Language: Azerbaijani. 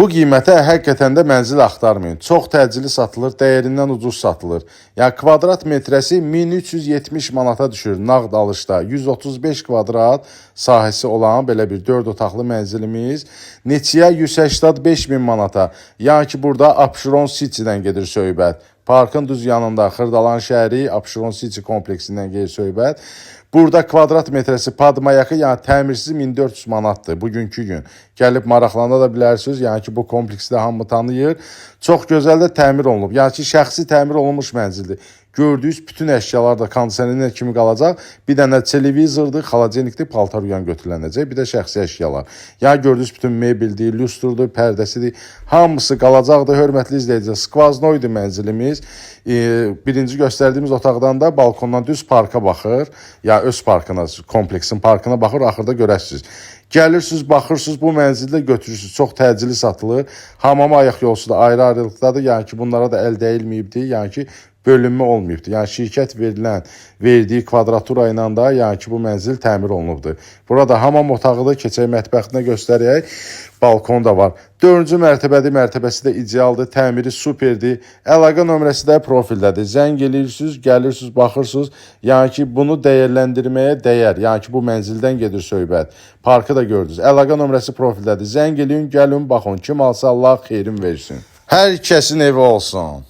Bu qiymətə həqiqətən də mənzil axtarmayın. Çox təcili satılır, dəyərindən ucuz satılır. Yəni kvadrat metrəsi 1370 manata düşür nağd alışda. 135 kvadrat sahəsi olan belə bir 4 otaqlı mənzilimiz neçəyə 185 min manata. Yəni ki, burada Abşeron City-dən gedir söhbət. Parkın düz yanında Xırdalan şəhəri Abşeron City kompleksindən gedir söhbət. Burada kvadrat metrəsi padmayakı, yəni təmirsiz 1400 manatdır bugünkü gün. Gəlib maraqlana da bilərsiniz. Yəni ki, bu kompleksi də hamı tanıyır. Çox gözəl də təmir olunub. Yəni ki, şəxsi təmir olunmuş mənzildir. Gördüyünüz bütün əşyalar da kondisioner kimi qalacaq. Bir dənə televizordur, xaladenikdir, paltar uyan götürülənəcək. Bir də şəxsi əşyalar. Yəni gördüyünüz bütün mebeldir, lüstrdur, pərdəsidir. Hamısı qalacaqdır. Hörmətli izləyicilər, skvaznoydur mənzilimiz. Birinci göstərdiyimiz otaqdan da balkondan düz parka baxır. Yəni öz parkına, kompleksin parkına baxır, axırda görəsiniz. Gəlirsiniz, baxırsınız, bu mənzildə götürürsünüz. Çox təcili satılır. Hamama ayaq yolsu da ayrı-ayrılıqdadır. Yəni ki, bunlara da əl dəyilməyibdir. Yəni ki, bölünmə olmayıbdır. Yəni şirkət verdiyi kvadratura ilə də, yəni ki, bu mənzil təmir olunubdur. Burada hamam otağıdır, keçək mətbəxtinə göstərək. Balkon da var. 4-cü mərtəbəsi də idealdır, təmiri superdir. Əlaqə nömrəsi də profildədir. Zəng eləyirsiniz, gəlirsiniz, baxırsınız. Yəni ki, bunu dəyərləndirməyə dəyər. Yəni ki, bu mənzildən gedir söhbət. Parkı da gördünüz. Əlaqə nömrəsi profildədir. Zəng eləyin, gəlin, baxın. Kim alsa Allah xeyrin versin. Hər kəsin evi olsun.